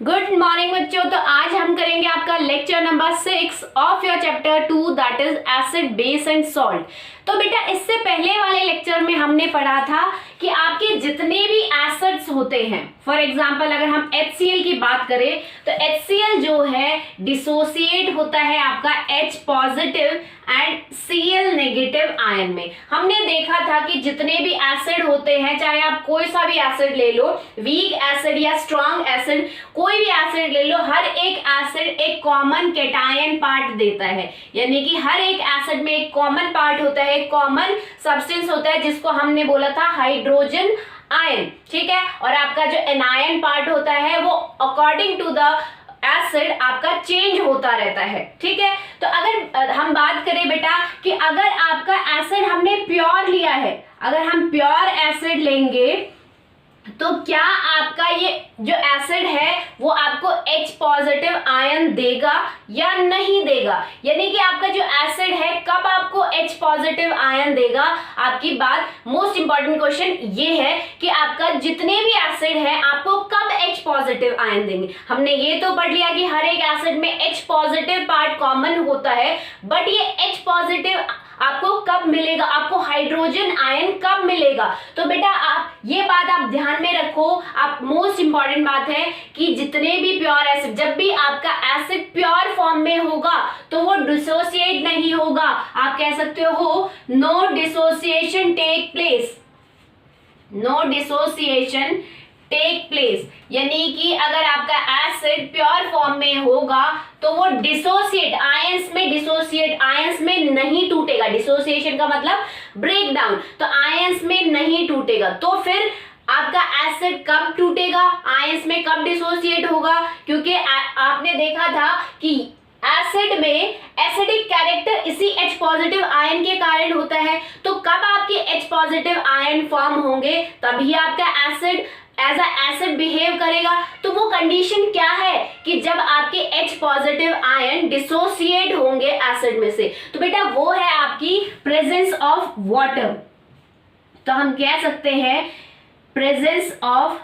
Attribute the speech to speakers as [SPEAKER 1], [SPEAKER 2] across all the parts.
[SPEAKER 1] Good morning बच्चों। तो आज हम करेंगे आपका lecture number 6 of your chapter 2 that is acid base and salt. तो बेटा इससे पहले वाले लेक्चर में हमने पढ़ा था कि आपके जितने भी एसिड्स होते हैं, फॉर एग्जांपल अगर हम HCl की बात करें तो HCl जो है डिसोसिएट होता है आपका H positive and Cl negative ion में। हमने देखा था कि जितने भी एसिड होते हैं, चाहे आप कोई सा भी एसिड ले लो, वीक एसिड या स्ट्रॉन्ग एसिड, कोई भी एसिड ले लो, हर एक एसिड एक कॉमन कैटायन पार्ट देता है। यानी कि हर एक एसिड में एक कॉमन पार्ट होता है, एक कॉमन सब्सटेंस होता है जिसको हमने बोला था हाइड्रोजन आयन। ठीक है, और आपका जो एनायन पार्ट होता है वो अकॉर्डिंग टू द एसिड आपका चेंज होता रहता है। ठीक है, तो अगर हम बात करें बेटा कि अगर आपका एसिड हमने प्योर लिया है, अगर हम प्योर एसिड लेंगे तो क्या आपका ये जो एसिड है वो आपको H पॉजिटिव आयन देगा या नहीं देगा। यानी कि आपका जो एसिड है कब आपको H पॉजिटिव आयन देगा। आपकी बात, मोस्ट इंपॉर्टेंट क्वेश्चन ये है कि आपका जितने भी एसिड है आपको कब H पॉजिटिव आयन देंगे। हमने ये तो पढ़ लिया कि हर एक एसिड में H पॉजिटिव पार्ट कॉमन होता है, बट ये H पॉजिटिव आपको कब मिलेगा, आपको हाइड्रोजन आयन कब मिलेगा। तो बेटा आप ये बात आप ध्यान में रखो। आप मोस्ट इंपॉर्टेंट बात है कि जितने भी प्योर एसिड, जब भी आपका एसिड प्योर फॉर्म में होगा तो वो डिसोसिएट नहीं होगा। आप कह सकते हो no dissociation take place, no dissociation take place. यानी कि अगर आपका एसिड प्योर फॉर्म में होगा तो वो डिसोसिएट आयंस में, डिसोसिएट आयंस में नहीं टूटेगा। डिसोसिएशन का मतलब ब्रेक डाउन, तो आयंस में नहीं टूटेगा। तो फिर आपका एसिड कब टूटेगा, आयंस में कब डिसोसिएट होगा, क्योंकि आपने देखा था कि एसिड में एसिडिक कैरेक्टर इसी H पॉजिटिव आयन के कारण होता है। तो कब आपके H पॉजिटिव आयन फॉर्म होंगे तभी आपका acid as a acid behave करेगा। तो वो कंडीशन क्या है कि जब आपके H पॉजिटिव आयन डिसोसिएट होंगे एसिड में से। तो बेटा वो है आपकी प्रेजेंस ऑफ वाटर। तो हम कह सकते हैं प्रेजेंस ऑफ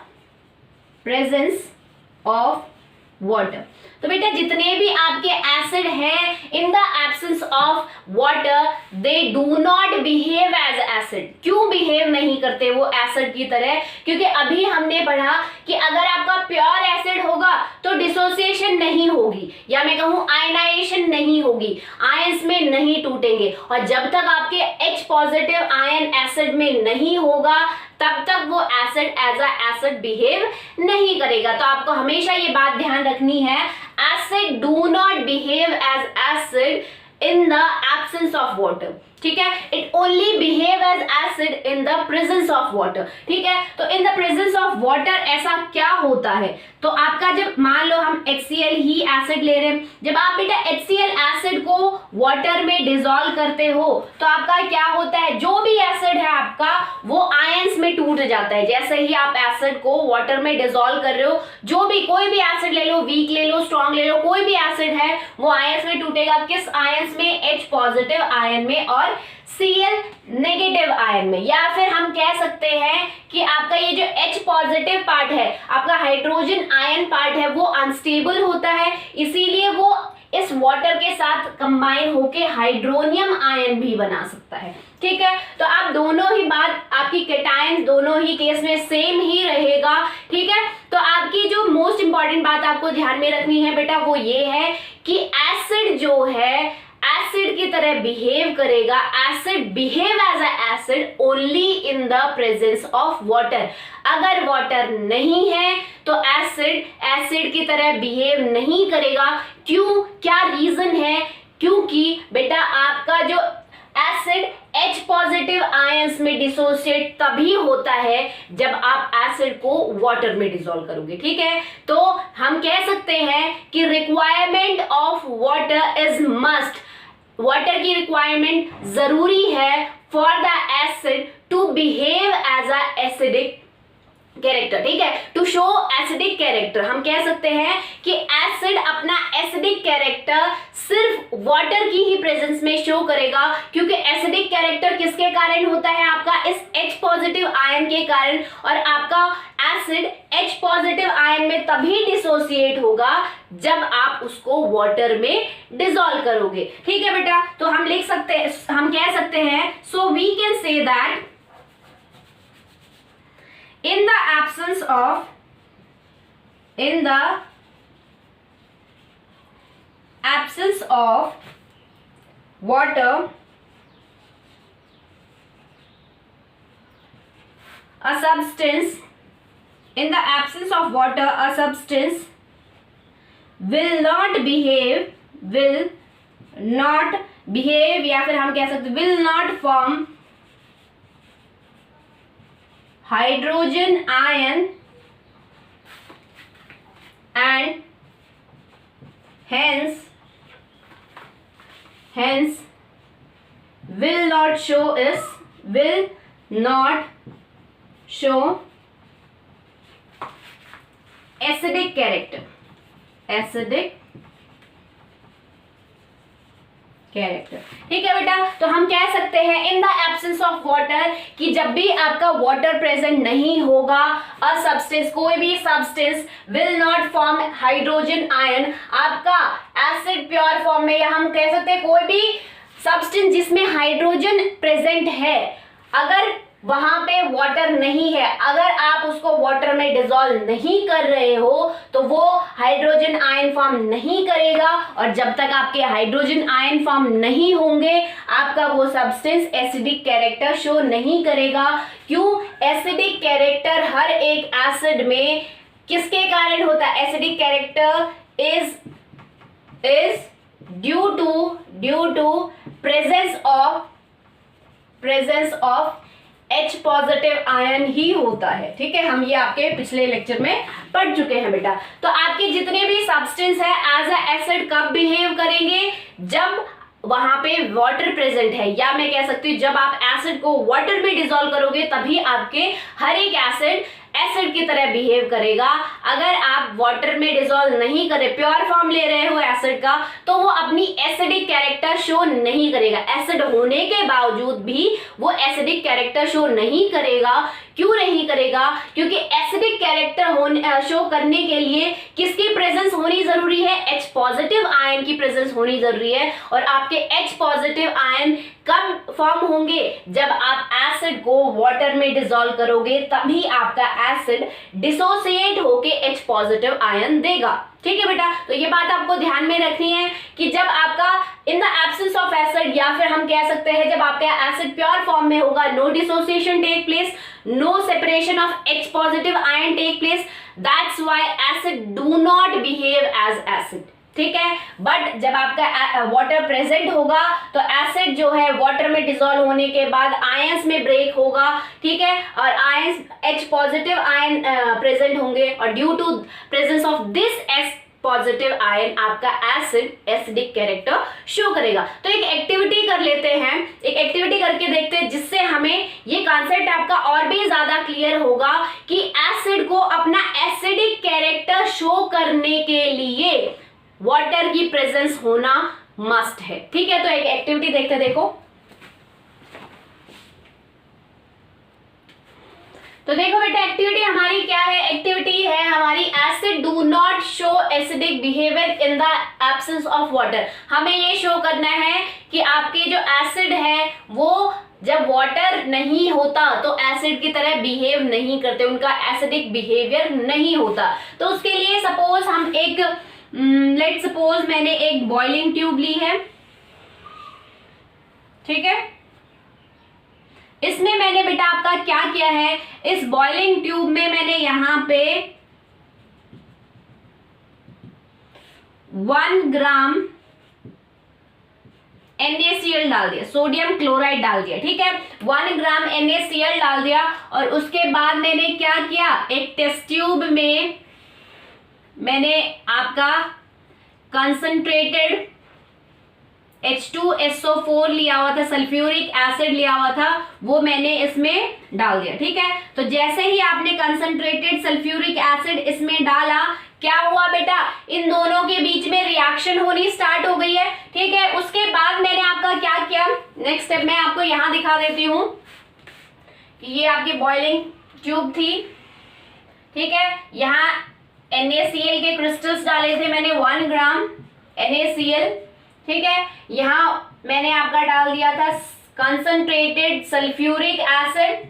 [SPEAKER 1] वाटर। तो बेटा जितने भी आपके एसिड हैं in the absence of water they do not behave as acid. क्यों बिहेव नहीं करते वो एसिड की तरह, क्योंकि अभी हमने पढ़ा कि अगर आपका प्योर एसिड होगा तो डिसोसिएशन नहीं होगी, या मैं कहूं आयनाइजेशन नहीं होगी, आयंस में नहीं टूटेंगे। और जब तक आपके H पॉजिटिव आयन एसिड में नहीं होगा तब तक वो acid as a acid behave नहीं करेगा। तो आपको हमेशा ये बात ध्यान रखनी है, acid do not behave as acid in the absence of water। ठीक है, it only behave as acid in the presence of water। ठीक है, तो in the presence of water ऐसा क्या होता है। तो आपका जब मान लो हम HCl ही एसिड ले रहे हैं, जब आप बेटा HCl एसिड को वाटर में डिसॉल्व करते हो तो आपका क्या होता है, जो भी एसिड है आपका वो आयंस में टूट जाता है। जैसे ही आप एसिड को वाटर में डिसॉल्व कर रहे हो, जो भी कोई भी एसिड ले लो, वीक ले लो, स्ट्रॉन्ग ले लो, कोई भी एसिड है वो आयंस में टूटेगा। किस आयंस में, H पॉजिटिव आयन में और Cl नेगेटिव आयन में। या फिर हम कह सकते हैं कि आपका ये जो H पॉजिटिव पार्ट है, आपका हाइड्रोजन आयन पार्ट है, वो अनस्टेबल होता है, इसीलिए वो इस वाटर के साथ कंबाइन होके हाइड्रोनियम आयन भी बना सकता है। ठीक है, तो आप दोनों ही बात, आपकी कैटायन दोनों ही केस में सेम ही रहेगा। ठीक है, तो आपकी जो मोस्ट इंपॉर्टेंट बात आपको ध्यान में रखनी है बेटा वो ये है कि एसिड जो है एसिड की तरह बिहेव करेगा। Acid behave as a acid only in the presence of water. अगर वाटर नहीं है तो एसिड की तरह बिहेव नहीं करेगा। क्यों, क्या रीजन है, क्योंकि बेटा आपका जो एसिड H पॉजिटिव आयंस में डिसोसिएट तभी होता है जब आप एसिड को वाटर में डिसॉल्व करोगे। ठीक है, तो हम कह सकते हैं कि requirement of water is must. Water की रिक्वायरमेंट जरूरी है for the acid to behave as a acidic character, ठीक है, टू शो एसिडिक कैरेक्टर। हम कह सकते हैं कि एसिड अपना एसिडिक कैरेक्टर सिर्फ वाटर की ही प्रेजेंस में शो करेगा, क्योंकि एसिडिक कैरेक्टर किसके कारण होता है, आपका इस H पॉजिटिव आयन के कारण, और आपका एसिड H पॉजिटिव आयन में तभी डिसोसिएट होगा जब आप उसको वाटर में डिसॉल्व करोगे। ठीक है बेटा, तो हम लिख सकते हैं, हम कह सकते हैं, so we can say that in the absence of water, a substance will not behave या फिर हम कह सकते will not form hydrogen ion and hence will not show acidic character, ठीक है बेटा। तो हम कह सकते हैं in the absence of water, कि जब भी आपका वाटर प्रेजेंट नहीं होगा, अ सब्सटेंस, कोई भी substance will not form hydrogen ion, आपका एसिड प्योर फॉर्म में, या हम कह सकते हैं कोई भी सब्सटेंस जिसमें हाइड्रोजन प्रेजेंट है, अगर वहां पे वाटर नहीं है, अगर आप उसको वाटर में डिसॉल्व नहीं कर रहे हो तो वो हाइड्रोजन आयन फॉर्म नहीं करेगा, और जब तक आपके हाइड्रोजन आयन फॉर्म नहीं होंगे आपका वो सब्सटेंस एसिडिक कैरेक्टर शो नहीं करेगा। क्यों? एसिडिक कैरेक्टर हर एक एसिड में किसके कारण होता है? Acidic character is due to presence of H positive ion ही होता है। ठीक है, हम ये आपके पिछले लेक्चर में पढ़ चुके हैं बेटा। तो आपके जितने भी सब्सटेंस है एज अ एसिड कब बिहेव करेंगे? जब वहां पे वाटर प्रेजेंट है, या मैं कह सकती हूँ जब आप एसिड को वाटर में डिसॉल्व करोगे तभी आपके हर एक एसिड की तरह बिहेव करेगा। अगर आप वाटर में डिसॉल्व नहीं करे, प्योर फॉर्म ले रहे हो एसिड का, तो वो अपनी एसिडिक कैरेक्टर शो नहीं करेगा। एसिड होने के बावजूद भी वो एसिडिक कैरेक्टर शो नहीं करेगा। क्यों नहीं करेगा? क्योंकि एसिडिक कैरेक्टर शो करने के लिए किसकी प्रेजेंस होनी जरूरी है? H पॉजिटिव आयन की प्रेजेंस होनी जरूरी है। और आपके H पॉजिटिव आयन कब फॉर्म होंगे? जब आप एसिड को वाटर में डिसॉल्व करोगे, तभी आपका एसिड डिसोसिएट होके H पॉजिटिव आयन देगा। ठीक है बेटा, तो ये बात आपको ध्यान में रखनी है कि जब आपका इन द एब्सेंस ऑफ एसिड, या फिर हम कह सकते हैं जब आपका एसिड प्योर फॉर्म में होगा, no dissociation take place, no separation of H positive ion take place, that's why acid do not behave as acid. ठीक है, बट जब आपका वाटर प्रेजेंट होगा तो एसिड जो है वाटर में डिसॉल्व होने के बाद आयंस में ब्रेक होगा। ठीक है, और ions H positive ion present होंगे, और due to presence of this H positive ion आपका एसिड एसिडिक कैरेक्टर शो करेगा। तो एक एक्टिविटी कर लेते हैं, एक एक्टिविटी करके देखते हैं, जिससे हमें ये कॉन्सेप्ट आपका और भी ज्यादा क्लियर होगा कि एसिड को अपना एसिडिक कैरेक्टर शो करने के लिए वाटर की प्रेजेंस होना मस्ट है। ठीक है, तो एक एक्टिविटी देखते, देखो। तो देखो बेटा, एक्टिविटी हमारी क्या है? एक्टिविटी है हमारी acid do not show acidic behaviour in the absence of water. हमें ये शो करना है कि आपके जो एसिड है वो जब वाटर नहीं होता तो एसिड की तरह बिहेव नहीं करते, उनका एसिडिक बिहेवियर नहीं होता। तो उसके लिए सपोज हम एक लेट सपोज मैंने एक बॉइलिंग ट्यूब ली है। ठीक है, इसमें मैंने बेटा आपका क्या किया है, इस बॉइलिंग ट्यूब में मैंने यहां पे 1 ग्राम NaCl डाल दिया, सोडियम क्लोराइड डाल दिया। ठीक है, 1 ग्राम NaCl डाल दिया, और उसके बाद मैंने क्या किया, एक टेस्ट ट्यूब में मैंने आपका कंसंट्रेटेड H2SO4 लिया हुआ था, सल्फ्यूरिक एसिड लिया हुआ था, वो मैंने इसमें डाल दिया। ठीक है, तो जैसे ही आपने कंसंट्रेटेड सल्फ्यूरिक एसिड इसमें डाला, क्या हुआ बेटा, इन दोनों के बीच में रिएक्शन होनी स्टार्ट हो गई है। ठीक है, उसके बाद मैंने आपका क्या किया, नेक्स्ट स्टेप मैं आपको यहां दिखा देती हूं कि ये आपकी बॉइलिंग ट्यूब थी। ठीक है, यहाँ NaCl के क्रिस्टल्स डाले थे मैंने 1 ग्राम NaCl। ठीक है, यहाँ मैंने आपका डाल दिया था कंसंट्रेटेड सल्फ्यूरिक एसिड।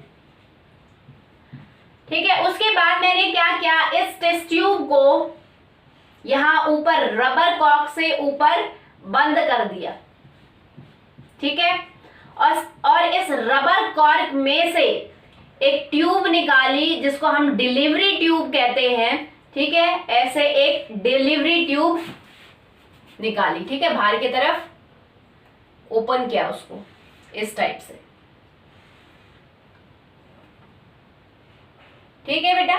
[SPEAKER 1] ठीक है, उसके बाद मैंने क्या किया, इस टेस्ट ट्यूब को यहाँ ऊपर रबर कॉर्क से ऊपर बंद कर दिया। ठीक है, और इस रबर कॉर्क में से एक ट्यूब निकाली जिसको हम डिलीवरी ट्यूब कहते हैं। ठीक है, ऐसे एक डिलीवरी ट्यूब निकाली। ठीक है, बाहर की तरफ ओपन किया उसको इस टाइप से। ठीक है बेटा,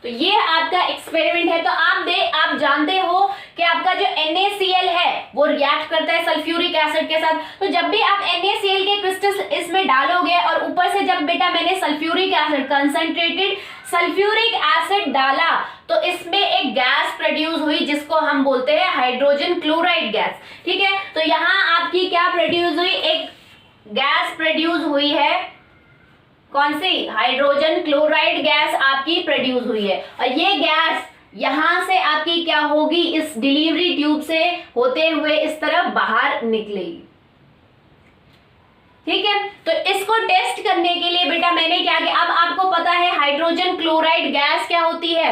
[SPEAKER 1] तो ये आपका एक्सपेरिमेंट है। तो आप जानते हो कि आपका जो NaCl है वो रिएक्ट करता है सल्फ्यूरिक एसिड के साथ। तो जब भी आप NaCl के क्रिस्टल्स इसमें डालोगे और ऊपर से जब बेटा मैंने sulphuric acid, concentrated sulphuric acid डाला, तो इसमें एक गैस प्रोड्यूस हुई जिसको हम बोलते हैं हाइड्रोजन क्लोराइड गैस। ठीक है, तो यहाँ आपकी क्या प्रोड्यूस हुई, एक गैस प्रोड्यूस हुई है, कौन सी, हाइड्रोजन क्लोराइड गैस आपकी प्रोड्यूस हुई है। और ये गैस यहां से आपकी क्या होगी, इस डिलीवरी ट्यूब से होते हुए इस तरफ बाहर निकलेगी। ठीक है, तो इसको टेस्ट करने के लिए बेटा मैंने क्या किया, अब आपको पता है हाइड्रोजन क्लोराइड गैस क्या होती है,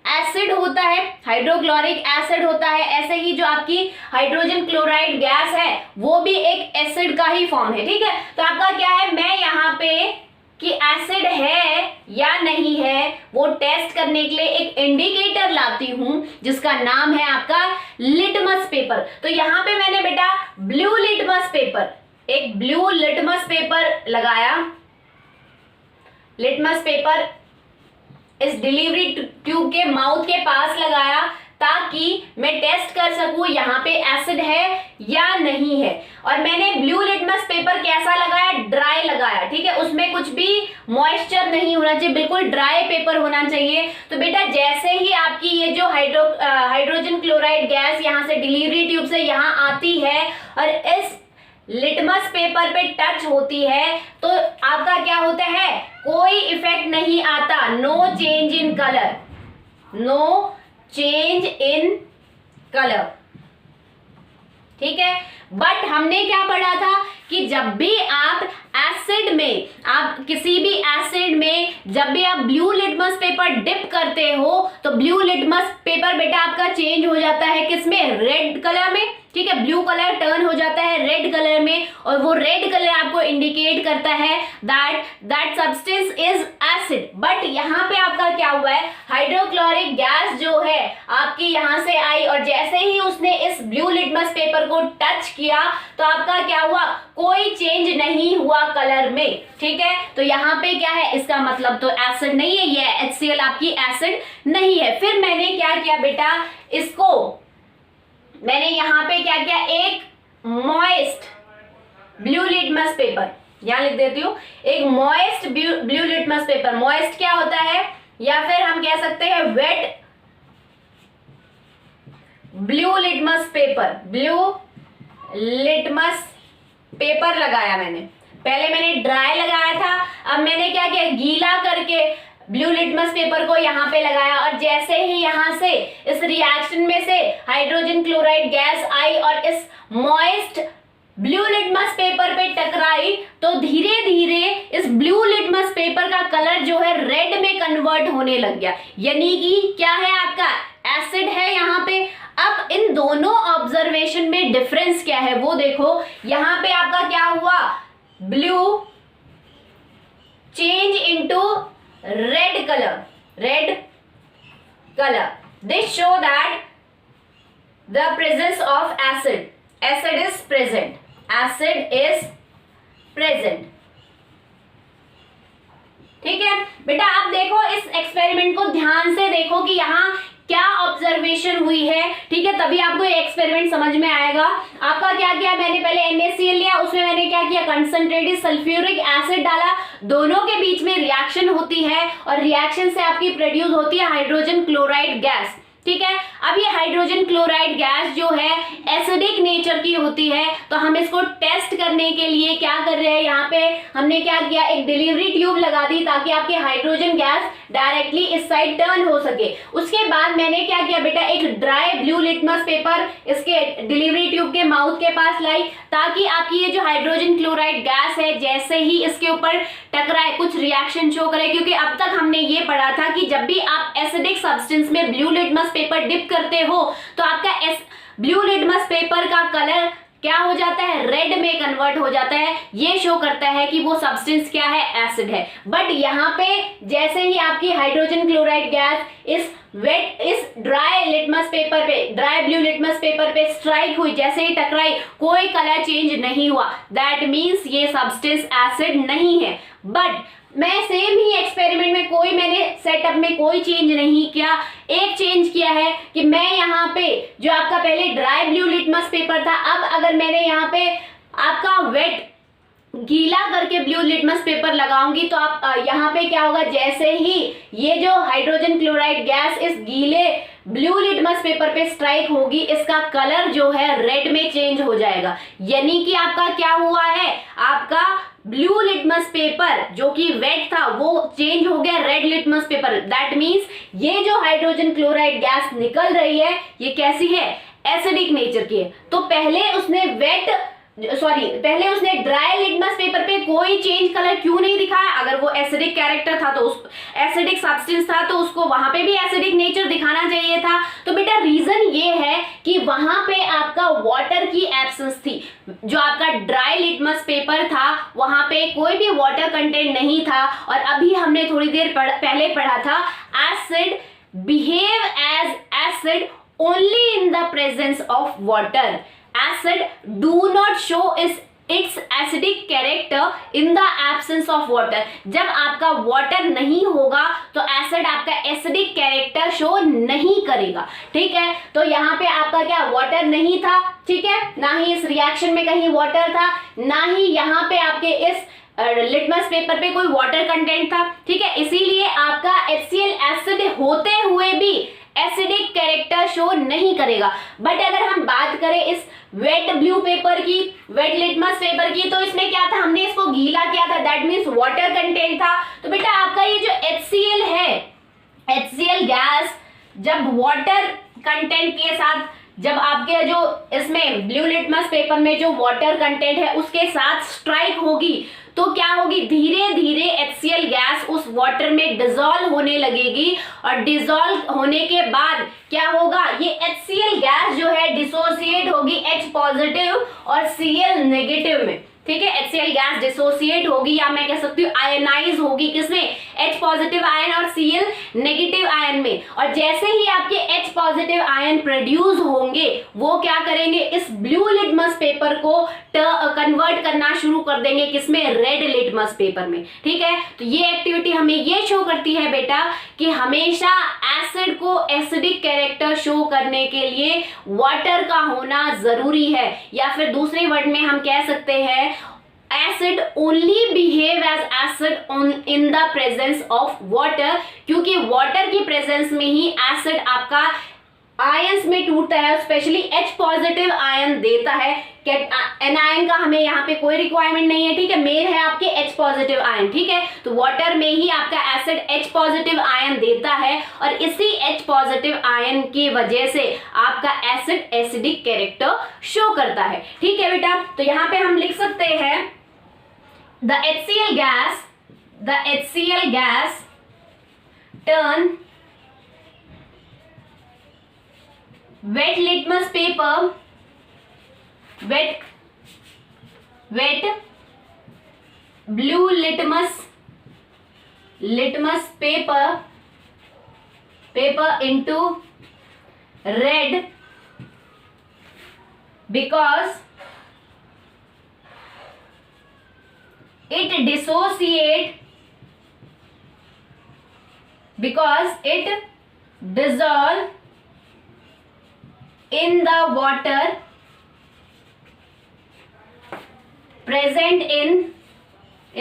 [SPEAKER 1] एसिड होता है, हाइड्रोक्लोरिक एसिड होता है। ऐसे ही जो आपकी हाइड्रोजन क्लोराइड गैस है वो भी एक एसिड का ही फॉर्म है। ठीक है, तो आपका क्या है, मैं यहाँ पे कि एसिड है या नहीं है वो टेस्ट करने के लिए एक इंडिकेटर लाती हूं जिसका नाम है आपका लिटमस पेपर। तो यहां पे मैंने बेटा ब्लू लिटमस पेपर, एक ब्लू लिटमस पेपर लगाया। लिटमस पेपर इस डिलीवरी ट्यूब के माउथ के पास लगाया ताकि मैं टेस्ट कर सकूं यहाँ पे एसिड है या नहीं है। और मैंने ब्लू लिटमस पेपर कैसा लगाया, ड्राई लगाया। ठीक है, उसमें कुछ भी मॉइस्चर नहीं होना चाहिए, बिल्कुल ड्राई पेपर होना चाहिए। तो बेटा जैसे ही आपकी ये जो हाइड्रोजन क्लोराइड गैस यहाँ से डिलीवरी ट्यूब से यहाँ आती है और इस लिटमस पेपर पे टच होती है, तो आपका क्या होता है, कोई इफेक्ट नहीं आता, no change in colour, no change in colour. ठीक है, बट हमने क्या पढ़ा था कि जब भी आप एसिड में, आप किसी भी एसिड में जब भी आप ब्लू लिटमस पेपर डिप करते हो तो ब्लू लिटमस पेपर बेटा आपका चेंज हो जाता है किसमें, रेड कलर में। ठीक है, ब्लू कलर टर्न हो जाता है रेड कलर में, और वो रेड कलर आपको इंडिकेट करता है that substance is acid. But यहाँ पे आपका क्या हुआ है, हाइड्रोक्लोरिक गैस जो है आपकी यहाँ से आई और जैसे ही उसने इस ब्लू लिटमस पेपर को टच किया तो आपका क्या हुआ, कोई चेंज नहीं हुआ कलर में। ठीक है, तो यहाँ पे क्या है, इसका मतलब तो एसिड नहीं है, ये HCl आपकी एसिड नहीं है। फिर मैंने क्या किया बेटा, इसको मैंने यहाँ पे क्या किया, एक मॉइस्ट ब्लू लिटमस पेपर, यहां लिख देती हूँ, एक moist blue litmus paper. Moist क्या होता है, या फिर हम कह सकते हैं wet blue litmus paper, blue litmus paper लगाया मैंने। पहले मैंने ड्राई लगाया था, अब मैंने क्या किया, गीला करके ब्लू लिटमस पेपर को यहाँ पे लगाया। और जैसे ही यहाँ से इस रिएक्शन में से हाइड्रोजन क्लोराइड गैस आई और इस मॉइस्ट ब्लू लिटमस पेपर पे टकराई तो धीरे धीरे इस ब्लू लिटमस पेपर का कलर जो है रेड में कन्वर्ट होने लग गया, यानी कि क्या है, आपका एसिड है यहाँ पे। अब इन दोनों ऑब्जर्वेशन में डिफरेंस क्या है वो देखो, यहाँ पे आपका क्या हुआ, blue change into red color. This show that the presence of acid is present. ठीक है बेटा, आप देखो इस एक्सपेरिमेंट को ध्यान से देखो कि यहाँ क्या ऑब्जर्वेशन हुई है, ठीक है, तभी आपको ये एक्सपेरिमेंट समझ में आएगा। आपका क्या किया, मैंने पहले NaCl लिया, उसमें मैंने क्या किया, कंसंट्रेटेड सल्फ्यूरिक एसिड डाला, दोनों के बीच में रिएक्शन होती है और रिएक्शन से आपकी प्रोड्यूस होती है हाइड्रोजन क्लोराइड गैस, ठीक है। अब ये हाइड्रोजन क्लोराइड गैस जो है एसिडिक नेचर की होती है, तो हम इसको टेस्ट करने के लिए क्या कर रहे हैं, यहाँ पे हमने क्या किया, एक डिलीवरी ट्यूब लगा दी ताकि आपकी हाइड्रोजन गैस डायरेक्टली इस साइड टर्न हो सके। उसके बाद मैंने क्या किया बेटा, एक ड्राई ब्लू लिटमस पेपर इसके डिलीवरी ट्यूब के माउथ के पास लाई, ताकि आपकी ये जो हाइड्रोजन क्लोराइड गैस है जैसे ही इसके ऊपर टकराए कुछ रिएक्शन शो करे, क्योंकि अब तक हमने ये पढ़ा था कि जब भी आप एसिडिक सब्सटेंस में ब्लू लिटमस पेपर डिप करते हो तो आपका ब्लू लिटमस पेपर का कलर क्या हो जाता है, रेड में कन्वर्ट हो जाता है। ये शो करता है कि वो सब्सटेंस क्या है, एसिड है। बट यहाँ पे जैसे ही आपकी हाइड्रोजन क्लोराइड गैस इस ड्राई लिटमस पेपर पे, ड्राई ब्लू लिटमस पेपर पे स्ट्राइक हुई, जैसे ही टकराई, कोई कलर चेंज नहीं हुआ, दैट मीन्स ये सब्सटेंस एसिड नहीं है। बट मैं सेम ही एक्सपेरिमेंट में मैंने सेटअप में कोई चेंज नहीं किया। एक चेंज किया है कि मैं यहाँ पे जो आपका पहले ड्राई ब्लू लिटमस पेपर था, अब अगर मैंने यहाँ पे आपका वेट गीला करके ब्लू लिटमस पेपर लगाऊंगी तो आप यहाँ पे क्या होगा, जैसे ही ये जो हाइड्रोजन क्लोराइड गैस इस गीले ब्लू लिटमस पेपर पे स्ट्राइक होगी, इसका कलर जो है रेड में चेंज हो जाएगा। यानी कि आपका क्या हुआ है, आपका ब्लू लिटमस पेपर जो कि वेट था वो चेंज हो गया red litmus paper. That means ये जो हाइड्रोजन क्लोराइड गैस निकल रही है ये कैसी है, एसिडिक नेचर की है। तो पहले उसने ड्राई लिटमस पेपर पे कोई चेंज कलर क्यों नहीं दिखाया, अगर वो एसिडिक कैरेक्टर था तो उस एसिडिक सब्सटेंस था तो उसको वहां पे भी एसिडिक नेचर दिखाना चाहिए था। तो बेटा रीजन ये है कि वहां पे आपका वाटर की एब्सेंस थी। जो आपका ड्राई लिटमस पेपर था वहां पे कोई भी वाटर कंटेंट नहीं था, और अभी हमने थोड़ी देर पहले पढ़ा था acid behave as acid only in the presence of water. Acid do not show its acidic character in the absence of water। जब आपका वाटर नहीं होगा तो एसिड आपका एसिडिक कैरेक्टर शो नहीं करेगा, ठीक है। तो यहाँ पे आपका क्या, वाटर नहीं था, ठीक है, ना ही इस रिएक्शन में कहीं वाटर था, ना ही यहाँ पे आपके इस लिटमस पेपर पे कोई वाटर कंटेंट था, ठीक है। इसीलिए आपका HCl एसिड होते हुए भी एसिडिक कैरेक्टर शो नहीं करेगा। बट अगर हम बात करें इस वेट ब्लू पेपर की, वेट लिटमस पेपर की, तो इसमें क्या था, हमने इसको गीला किया था, दैट मींस वाटर कंटेंट था। तो बेटा आपका ये जो HCl है, HCl गैस जब वाटर कंटेंट के साथ, जब आपके जो इसमें ब्लू लिटमस पेपर में जो वाटर कंटेंट है उसके साथ स्ट्राइक होगी तो क्या होगी, धीरे धीरे HCl गैस उस वाटर में डिसॉल्व होने लगेगी, और डिसॉल्व होने के बाद क्या होगा, ये HCl गैस जो है डिसोसिएट होगी H पॉजिटिव और Cl नेगेटिव में, ठीक है। HCl गैस डिसोसिएट होगी, या मैं कह सकती हूँ आयनाइज होगी, किसमें, H पॉजिटिव आयन और Cl नेगेटिव आयन में। और जैसे ही आपके H पॉजिटिव आयन प्रोड्यूस होंगे वो क्या करेंगे, इस ब्लू लिटमस पेपर को कन्वर्ट करना शुरू कर देंगे, किसमें, रेड लिटमस पेपर में, ठीक है। तो ये एक्टिविटी हमें ये शो करती है बेटा कि हमेशा एसिड को एसिडिक कैरेक्टर शो करने के लिए वाटर का होना जरूरी है, या फिर दूसरे वर्ड में हम कह सकते हैं acid only behave as acid in the presence of water, क्योंकि वाटर की प्रेजेंस में ही एसिड आपका आयंस में टूटता है, स्पेशली H पॉजिटिव आयन देता है। एनायन का हमें यहाँ पे कोई रिक्वायरमेंट नहीं है, ठीक है, मेन है आपके H पॉजिटिव आयन, ठीक है। तो वाटर में ही आपका एसिड H पॉजिटिव आयन देता है, और इसी H पॉजिटिव आयन की वजह से आपका एसिड एसिडिक कैरेक्टर शो करता है, ठीक है बेटा। तो यहाँ पे हम लिख सकते हैं the HCl gas turn wet litmus paper, wet blue litmus paper into red because it dissolve in the water present in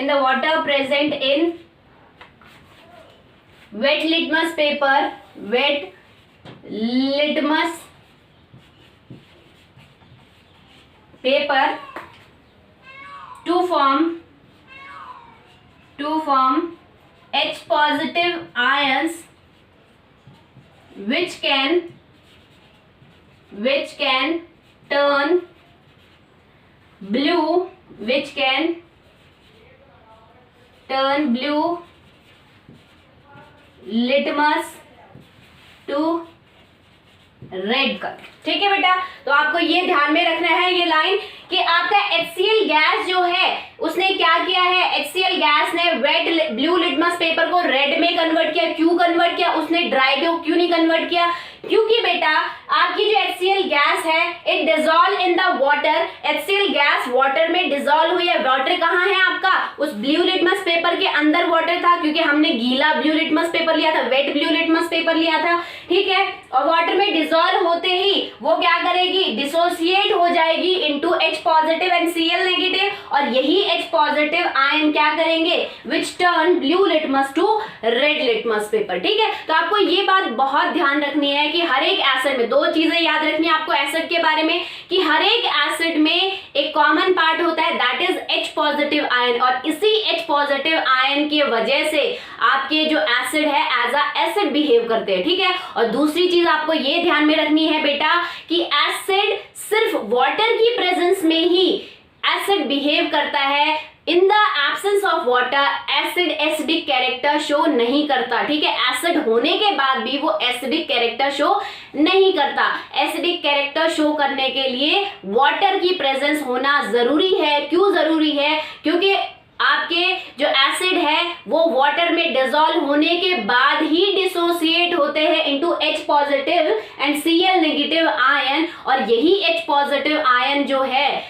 [SPEAKER 1] the water present in wet litmus paper to form H positive ions which can turn blue litmus to red colour. ठीक है बेटा, तो आपको ये ध्यान में रखना है ये लाइन कि आपका HCl गैस जो है उसने क्या किया है, HCl गैस ने वेट ब्लू लिटमस पेपर को रेड में कन्वर्ट किया। क्यों कन्वर्ट किया, उसने ड्राई को क्यों नहीं कन्वर्ट किया? क्योंकि बेटा आपकी जो HCl गैस है it dissolve in the water. HCl gas water में डिसॉल्व हुई है। वाटर कहाँ है आपका? उस ब्लू लिटमस पेपर के अंदर वाटर था, क्योंकि हमने गीला ब्लू लिटमस पेपर लिया था, वेट ब्लू लिटमस पेपर लिया था। ठीक है, और वाटर में डिसॉल्व होते ही वो क्या करेगी, डिसोसिएट हो जाएगी into H positive and Cl negative, और यही H पॉजिटिव आयन क्या करेंगे, which turn blue litmus to red litmus paper. ठीक है, तो आपको ये बात बहुत ध्यान रखनी है कि हर एक एसिड में, दो चीजें याद रखनी है आपको एसिड के बारे में, कि हर एक एसिड में एक कॉमन पार्ट होता है that is H positive ion, और इसी H पॉजिटिव आयन की वजह से आपके जो एसिड है एज अ एसिड बिहेव करते हैं। ठीक है, और दूसरी चीज आपको ये ध्यान में रखनी है बेटा कि एसिड सिर्फ वाटर की प्रेजेंस में ही एसिड बिहेव करता है। इन the absence of water acid acidic character show नहीं करता। ठीक है, एसिड होने के बाद भी वो एसिडिक कैरेक्टर शो नहीं करता। एसिडिक कैरेक्टर शो करने के लिए वाटर की प्रेजेंस होना जरूरी है। क्यों जरूरी है? क्योंकि आपके जो एसिड है वो वाटर में डिसॉल्व होने के बाद ही डिसोसिएट होते हैं into H positive and Cl negative ion, और यही H पॉजिटिव आयन जो है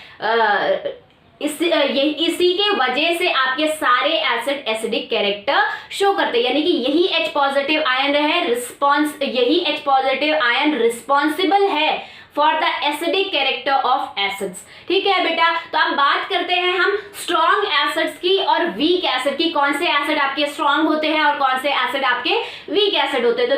[SPEAKER 1] इसी के वजह से आपके सारे एसिड एसिडिक कैरेक्टर शो करते हैं। यानी कि यही H पॉजिटिव आयन है यही H पॉजिटिव आयन रिस्पॉन्सिबल है for the acidic character of acids. ठीक है बेटा, तो अब बात करते हैं हम स्ट्रॉन्ग एसिड्स की और वीक एसिड की। कौन से एसिड आपके स्ट्रॉन्ग होते हैं और कौन से एसिड आपके वीक एसिड होते हैं। तो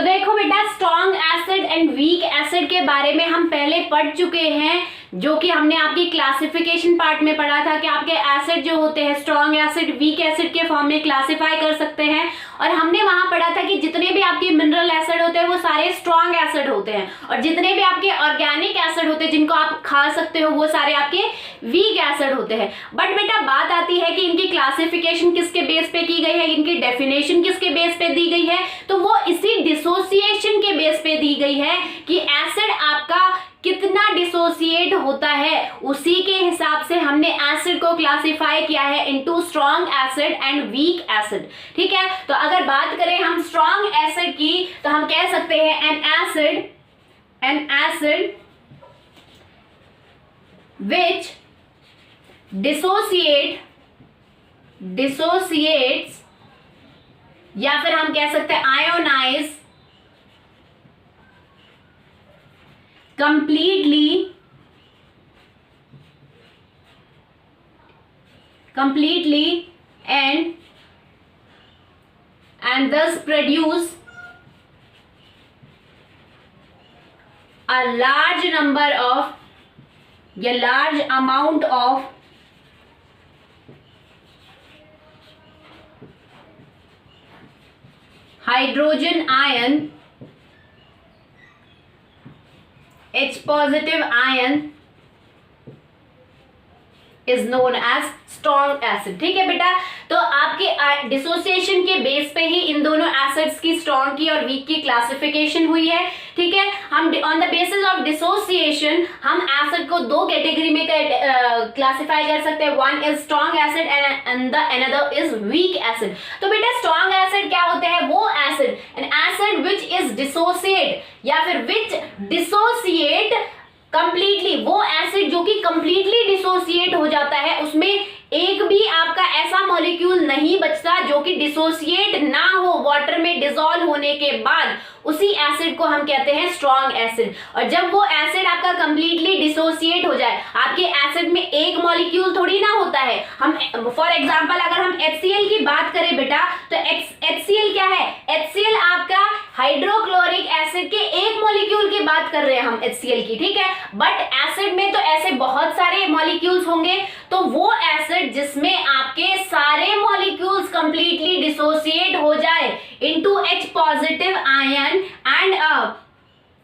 [SPEAKER 1] देखो बेटा, strong acid and weak acid के बारे में हम पहले पढ़ चुके हैं, जो कि हमने आपकी क्लासिफिकेशन पार्ट में पढ़ा था कि आपके एसिड जो होते हैं स्ट्रॉन्ग एसिड वीक एसिड के फॉर्म में क्लासिफाई कर सकते हैं। और हमने वहां पढ़ा था कि जितने भी आपके मिनरल एसिड होते हैं वो सारे स्ट्रॉन्ग एसिड होते हैं, और जितने भी आपके ऑर्गेनिक एसिड होते हैं जिनको आप खा सकते हो वो सारे आपके वीक एसिड होते हैं। बट बेटा बात आती है कि इनकी क्लासिफिकेशन किसके बेस पे की गई है, इनकी डेफिनेशन किसके बेस पे दी गई है, तो वो इसी डिसोसिएशन के बेस पे दी गई है कि एसिड आपका कितना डिसोसिएट होता है, उसी के हिसाब से हमने एसिड को क्लासिफाई किया है into strong acid and weak acid. ठीक है, तो अगर बात करें हम स्ट्रॉन्ग एसिड की तो हम कह सकते हैं एन एसिड विच डिसोसिएट्स, या फिर हम कह सकते हैं ionise completely and thus produce a large amount of hydrogen ion, H positive ion is known as strong acid। ठीक है बेटा, तो आपके डिसोसिएशन के बेस पे ही इन दोनों एसिड्स की स्ट्रॉन्ग की और वीक की क्लासिफिकेशन हुई है। ठीक है, हम on the basis of dissociation हम एसिड को दो कैटेगरी में क्लासिफाई कर सकते हैं, one is strong acid and the another is weak acid. तो बेटा स्ट्रॉन्ग एसिड क्या होते हैं, वो एसिड विच इज डिसोसिएट या फिर विच डिसोसिएट कंप्लीटली, वो एसिड जो कि कंप्लीटली डिसोसिएट हो जाता है, उसमें एक भी आपका ऐसा मॉलिक्यूल नहीं बचता जो कि डिसोसिएट ना हो वाटर में डिसॉल्व होने के बाद, उसी एसिड को हम कहते हैं स्ट्रॉन्ग एसिड। और जब वो एसिड आपका कंप्लीटली डिसोसिएट हो जाए, आपके एसिड में एक मॉलिक्यूल थोड़ी ना होता है, हम फॉर एग्जांपल अगर हम HCl की बात करें बेटा, तो HCl क्या है? HCl आपका हाइड्रोक्लोरिक एसिड के एक मॉलिक्यूल की बात कर रहे हैं हम HCl की, ठीक है। बट एसिड में तो ऐसे बहुत सारे मॉलिक्यूल्स होंगे, तो वो एसिड जिसमें आपके सारे मॉलिक्यूल्स कंप्लीटली डिसोसिएट हो जाए into H positive ion and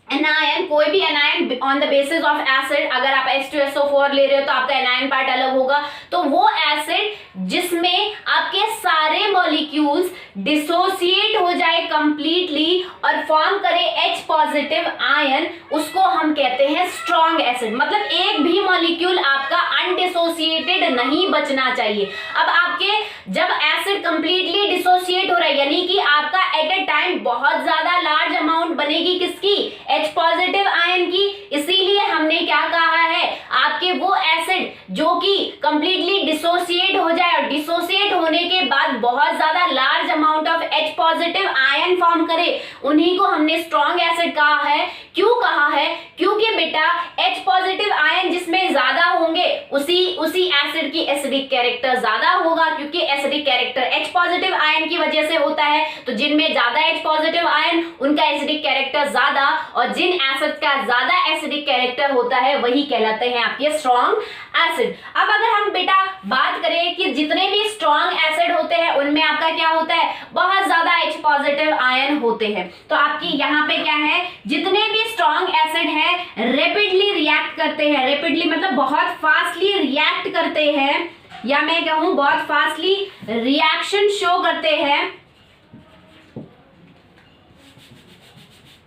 [SPEAKER 1] anion, कोई भी anion on the basis of acid, अगर आप H2SO4 ले रहे हो तो आपका एनायन पार्ट अलग होगा, तो वो एसिड जिसमें आपके सारे मॉलिक्यूल्स डिसोसिएट हो जाए कंप्लीटली और फॉर्म करे H पॉजिटिव आयन, उसको हम कहते हैं स्ट्रॉन्ग एसिड। मतलब एक भी मॉलिक्यूल आपका अनडिसोसिएटेड नहीं बचना चाहिए। अब आपके जब एसिड कंप्लीटली डिसोसिएट हो रहा है, यानी कि आपका एट अ टाइम बहुत ज्यादा लार्ज अमाउंट बनेगी किसकी? H पॉजिटिव आयन की। इसीलिए हमने क्या कहा है, आपके वो एसिड जो कि कंप्लीटली डिसोसिएट हो जाए और डिसोसिएट होने के बाद बहुत ज्यादा large amount of H positive ion form करे, उन्हीं को हमने स्ट्रॉन्ग एसिड कहा है। क्यों कहा है? क्योंकि बेटा H पॉजिटिव आयन जिसमें ज्यादा होंगे उसी एसिड की एसिडिक कैरेक्टर ज्यादा होगा, क्योंकि acidic character H positive ion की वजह से होता है। तो जिनमें ज्यादा H पॉजिटिव आयन उनका एसिडिक कैरेक्टर ज्यादा, और जिन एसिड का ज्यादा एसिडिक कैरेक्टर होता है वही कहलाते हैं आपके स्ट्रॉन्ग एसिड। अब अगर हम बेटा बात करें कि जितने भी स्ट्रॉन्ग एसिड होते हैं उनमें आपका क्या होता है? बहुत ज्यादा H पॉजिटिव आयन होते हैं। तो आपकी यहाँ पे क्या है, जितने भी स्ट्रॉन्ग एसिड है रैपिडली रिएक्ट करते हैं, रैपिडली मतलब बहुत फास्टली रिएक्ट करते हैं, या मैं कहूं बहुत फास्टली रिएक्शन शो करते हैं,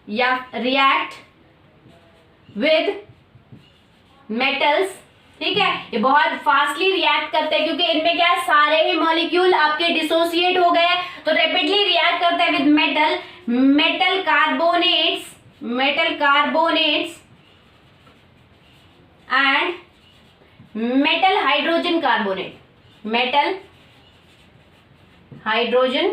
[SPEAKER 1] या रिएक्ट विद मेटल्स, ठीक है। ये बहुत फास्टली रिएक्ट करते हैं क्योंकि इनमें क्या है, सारे ही मॉलिक्यूल आपके डिसोसिएट हो गए, तो रैपिडली रिएक्ट करते हैं with metal carbonates and metal hydrogen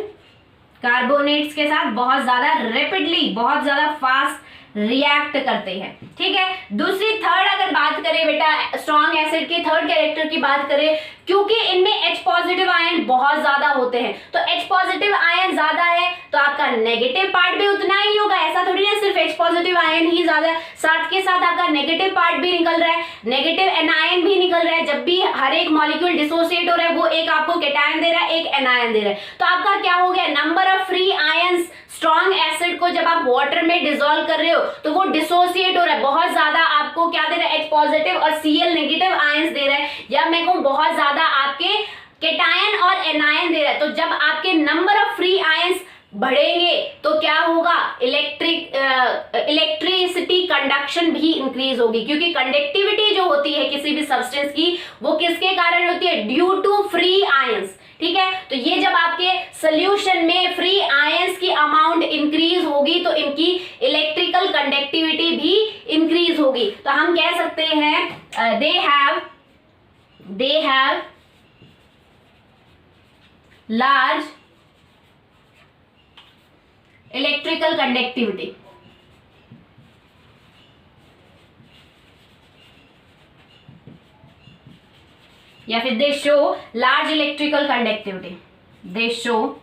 [SPEAKER 1] carbonates के साथ बहुत ज्यादा रैपिडली, बहुत ज्यादा फास्ट रिएक्ट करते हैं, ठीक है। दूसरी थर्ड अगर बात करें बेटा स्ट्रॉन्ग एसिड की थर्ड कैरेक्टर की बात करें, क्योंकि इनमें H पॉजिटिव आयन बहुत ज्यादा होते हैं, तो H पॉजिटिव आयन ज्यादा है तो आपका नेगेटिव पार्ट भी उतना ही होगा। ऐसा थोड़ी ना सिर्फ H पॉजिटिव आयन ही ज्यादा, साथ के साथ आपका नेगेटिव पार्ट भी निकल रहा है, नेगेटिव एनायन भी निकल रहा है। जब भी हर एक मॉलिक्यूल डिसोसिएट हो रहा है वो एक आपको कैटायन दे रहा है, एक एनायन दे रहा है, तो आपका क्या हो गया, number of free ions strong acid को जब आप वाटर में डिसॉल्व कर रहे हो तो वो डिसोसिएट हो रहा है, बहुत ज्यादा आपको क्या दे रहा है, H पॉजिटिव और Cl नेगेटिव आयंस दे रहा है, या मैं कहूं बहुत ज्यादा आपके कैटायन और एनायन दे रहा है। तो जब आपके नंबर ऑफ फ्री आयंस बढ़ेंगे तो क्या होगा, इलेक्ट्रिसिटी कंडक्शन भी इंक्रीज होगी, क्योंकि कंडक्टिविटी जो होती है किसी भी सब्सटेंस की वो किसके कारण होती है, ड्यू टू फ्री आयंस, ठीक है। तो ये जब आपके सोल्यूशन में फ्री आयंस की अमाउंट इंक्रीज होगी तो इनकी इलेक्ट्रिकल कंडक्टिविटी भी इंक्रीज होगी। तो हम कह सकते हैं they have large electrical conductivity. या फिर दे शो लार्ज इलेक्ट्रिकल कंडक्टिविटी, दे शो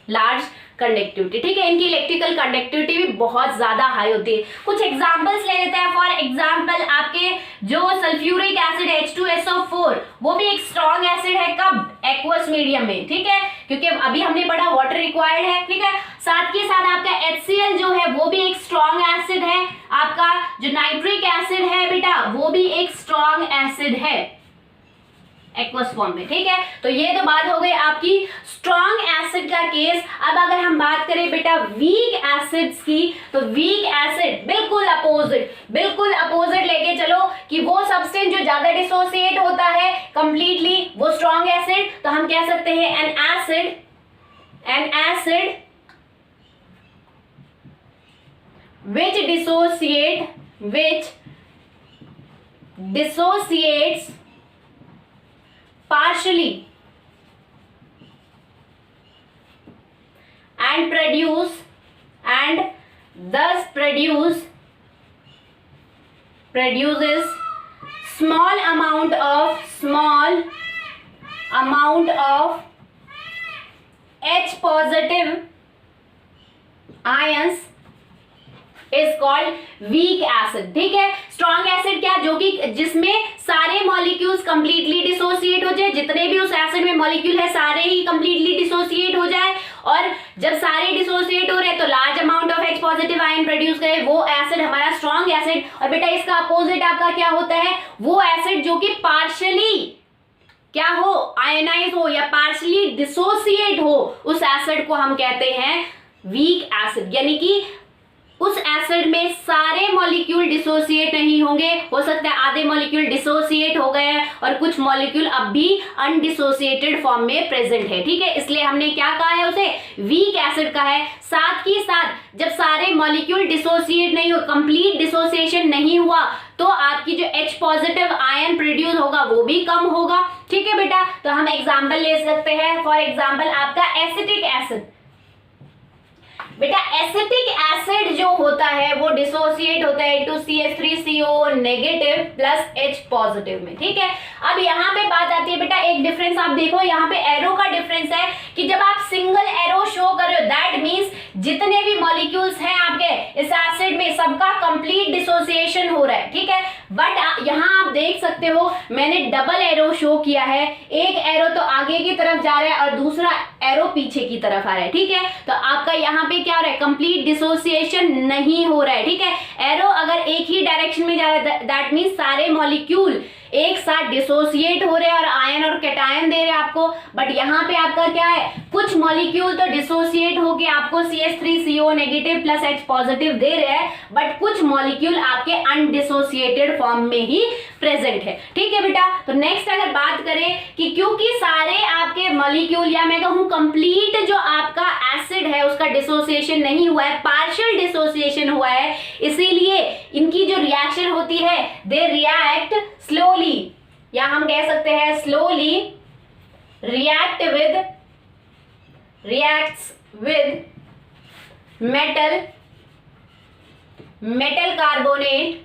[SPEAKER 1] लार्ज कंडक्टिविटी, ठीक है। इनकी इलेक्ट्रिकल कंडक्टिविटी भी बहुत ज्यादा हाई होती है। कुछ एग्जांपल्स ले लेते हैं। फॉर एग्जांपल आपके जो सल्फ्यूरिक एसिड H2SO4 वो भी एक स्ट्रॉन्ग एसिड है, कब, एक्वस मीडियम में, ठीक है, क्योंकि अभी हमने पढ़ा वाटर रिक्वायर्ड है, ठीक है। साथ के साथ आपका HCl जो है वो भी एक स्ट्रॉन्ग एसिड है, आपका जो नाइट्रिक एसिड है बेटा वो भी एक स्ट्रॉन्ग एसिड है एक्वस फॉर्म में, ठीक है। तो ये तो बात हो गई आपकी स्ट्रॉन्ग एसिड का केस। अब अगर हम बात करें बेटा वीक एसिड्स की, तो वीक एसिड बिल्कुल अपोजिट लेके चलो कि वो सब्सटेंस जो ज्यादा डिसोसिएट होता है कंप्लीटली वो स्ट्रॉन्ग एसिड, तो हम कह सकते हैं N acid which dissociates partially and thus produces small amount of H positive ions is called weak acid. ठीक है, स्ट्रॉन्ग एसिड क्या, जो कि जिसमें सारे मॉलिक्यूल्स कंप्लीटली डिसोसिएट हो जाए, जितने भी उस एसिड में मॉलिक्यूल है सारे ही कंप्लीटली डिसोसिएट हो जाए, और जब सारे डिसोसिएट हो रहे हैं तो large amount of H positive ion produce करे, वो एसिड हमारा स्ट्रॉन्ग एसिड। और बेटा इसका अपोजिट आपका क्या होता है, वो एसिड जो कि पार्शियली क्या हो, आयनाइज हो या पार्शियली डिसोसिएट हो, उस एसिड को हम कहते हैं वीक एसिड। यानी कि उस एसिड में सारे मॉलिक्यूल डिसोसिएट नहीं होंगे, हो सकता है आधे मॉलिक्यूल डिसोसिएट हो गए हैं और कुछ मॉलिक्यूल अब भी अनडिसोसिएटेड फॉर्म में प्रेजेंट है। ठीक है, इसलिए हमने क्या कहा है, उसे वीक एसिड कहा है। साथ ही साथ जब सारे मॉलिक्यूल डिसोसिएट नहीं हो, कंप्लीट डिसोसिएशन नहीं हुआ, तो आपकी जो H पॉजिटिव आयन प्रोड्यूस होगा वो भी कम होगा। ठीक है बेटा, तो हम एग्जाम्पल ले सकते हैं। फॉर एग्जाम्पल आपका एसिटिक एसिड, बेटा एसिटिक एसिड जो होता है वो डिसोसिएट होता है into CH3CO negative plus H positive में। ठीक है, अब यहाँ पे बात आती है बेटा, एक डिफरेंस आप देखो, यहाँ पे एरो का डिफरेंस है कि जब आप सिंगल एरो शो कर रहे हो, दैट मींस जितने भी मॉलिक्यूल्स हैं आपके इस एसिड में सबका कंप्लीट डिसोसिएशन हो रहा है। ठीक है, बट यहाँ आप देख सकते हो मैंने डबल एरो शो किया है, एक एरो तो आगे की तरफ जा रहा है और दूसरा एरो पीछे की तरफ आ रहा है। ठीक है, तो आपका यहाँ पे क्या हो रहा है, कंप्लीट डिसोसिएशन नहीं हो रहा है। ठीक है, एरो अगर एक ही डायरेक्शन में जा रहा है, दैट मींस सारे मॉलिक्यूल एक साथ डिसोसिएट हो रहे हैं और आयन और कैटायन दे रहे हैं आपको। बट यहाँ पे आपका क्या है, कुछ मॉलिक्यूल तो डिसोसिएट होके आपको CH3CO negative plus H positive दे रहे हैं, बट कुछ मॉलिक्यूल आपके अनडिसोसिएटेड फॉर्म में ही प्रेजेंट है। ठीक है बेटा, तो नेक्स्ट अगर बात करें कि क्योंकि सारे आपके मॉलिक्यूल या मैं कहूँ कंप्लीट जो आपका एसिड है उसका डिसोसिएशन नहीं हुआ है, पार्शियल डिसोसिएशन हुआ है, इसीलिए इनकी जो रिएक्शन होती है दे रिएक्ट स्लोली, या हम कह सकते हैं slowly reacts with metal carbonate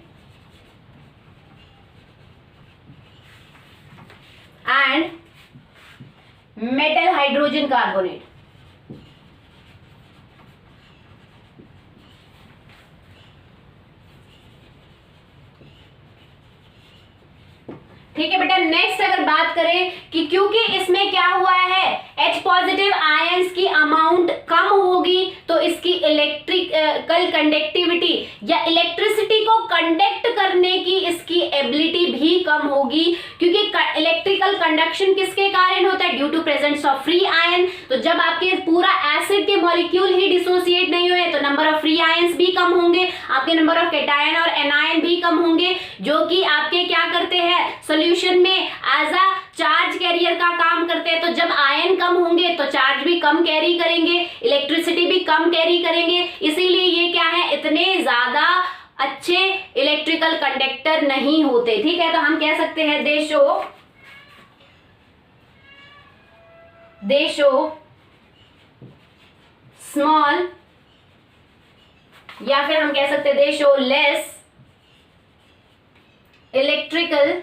[SPEAKER 1] and metal hydrogen carbonate। ठीक है बेटा, नेक्स्ट अगर बात करें कि क्योंकि इसमें क्या हुआ है, H पॉजिटिव आयंस की अमाउंट कम होगी तो इसकी इलेक्ट्रिकल कंडक्टिविटी या इलेक्ट्रिसिटी को कंडक्ट करने की इसकी एबिलिटी भी कम होगी, क्योंकि इलेक्ट्रिकल कंडक्शन किसके कारण होता है, due to presence of free ion. तो जब आपके पूरा एसिड के मॉलिक्यूल ही डिसोसिएट नहीं हुए तो नंबर ऑफ फ्री आयंस भी कम होंगे, आपके नंबर ऑफ कैटायन और एनायन भी कम होंगे, जो कि आपके क्या करते हैं, सॉल्यूशन में एज अ चार्ज कैरियर का काम करते हैं। तो जब आयन कम होंगे तो चार्ज भी कम कैरी करेंगे, इलेक्ट्रिसिटी भी कम कैरी करेंगे, इसीलिए ये क्या है, इतने ज्यादा अच्छे इलेक्ट्रिकल कंडक्टर नहीं होते। ठीक है, तो हम कह सकते हैं दे शो स्मॉल, या फिर हम कह सकते हैं दे शो लेस इलेक्ट्रिकल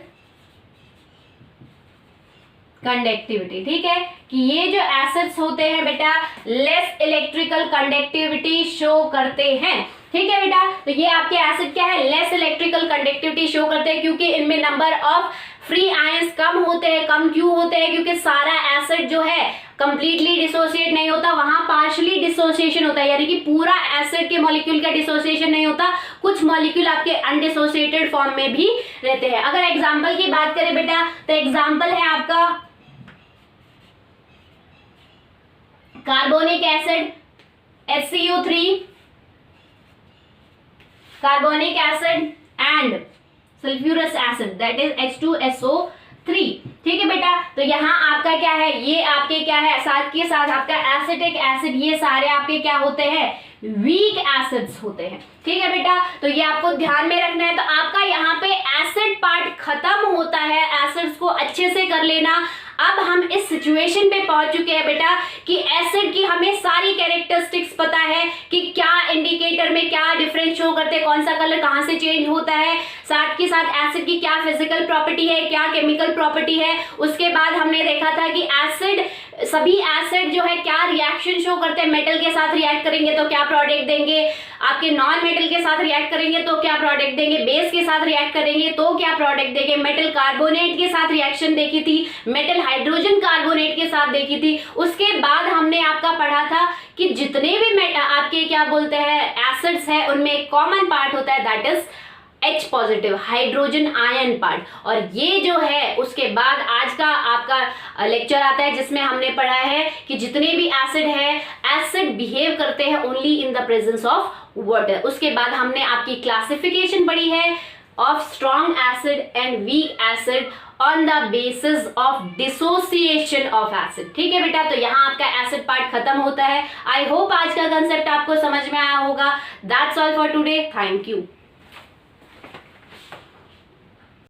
[SPEAKER 1] कंडक्टिविटी। ठीक है, कि ये जो एसिड्स होते हैं बेटा लेस इलेक्ट्रिकल कंडक्टिविटी शो करते हैं। ठीक है बेटा, तो ये आपके एसिड क्या है, लेस इलेक्ट्रिकल कंडक्टिविटी शो करते हैं, क्योंकि इनमें नंबर ऑफ फ्री आयंस कम होते हैं। कम क्यों होते हैं, क्योंकि सारा एसिड जो है कंप्लीटली डिसोसिएट नहीं होता, वहां पार्शियली डिसोसिएशन होता है, यानी कि पूरा एसिड के मॉलिक्यूल का डिसोसिएशन नहीं होता, कुछ मॉलिक्यूल आपके अनडिसोसिएटेड फॉर्म में भी रहते हैं। अगर एग्जाम्पल की बात करें बेटा, तो एग्जाम्पल है आपका carbonic acid HCO3, carbonic acid and sulphurous acid that is H2SO3। ठीक है बेटा, तो यहाँ आपका क्या है, ये आपके क्या है, साथ के साथ आपका एसिटिक एसिड, ये सारे आपके क्या होते हैं, वीक एसिड्स होते हैं। ठीक है बेटा, तो ये आपको ध्यान में रखना है। तो आपका यहाँ पे एसिड पार्ट खत्म होता है, एसिड्स को अच्छे से कर लेना। अब हम इस सिचुएशन पे पहुंच चुके हैं बेटा कि एसिड की हमें सारी कैरेक्टरिस्टिक्स पता है कि क्या इंडिकेटर में क्या डिफरेंस शो करते हैं, कौन सा कलर कहां से चेंज होता है, साथ के साथ एसिड की क्या फिजिकल प्रॉपर्टी है, क्या केमिकल प्रॉपर्टी है। उसके बाद हमने देखा था कि एसिड, सभी एसिड जो है क्या रिएक्शन शो करते हैं, मेटल के साथ रिएक्ट करेंगे तो क्या प्रोडक्ट देंगे, आपके नॉन मेटल के साथ रिएक्ट करेंगे तो क्या प्रोडक्ट देंगे, बेस के साथ रिएक्ट करेंगे तो क्या प्रोडक्ट देंगे, मेटल कार्बोनेट के साथ रिएक्शन देखी थी, मेटल हाइड्रोजन कार्बोनेट के साथ देखी थी। उसके बाद हमने आपका पढ़ा था कि जितने भी आपके क्या बोलते हैं एसिड्स है उनमें एक कॉमन पार्ट होता है, that is H positive hydrogen ion part. और ये जो है उसके बाद आज का आपका लेक्चर आता है जिसमें हमने पढ़ा है कि जितने भी एसिड है, एसिड बिहेव करते हैं only in the presence of water. उसके बाद हमने आपकी क्लासिफिकेशन पढ़ी है of strong acid and weak acid on the basis of dissociation of acid. ठीक है बेटा, तो यहाँ आपका एसिड पार्ट खत्म होता है। आई होप आज का कंसेप्ट आपको समझ में आया होगा। That's all for today, thank you.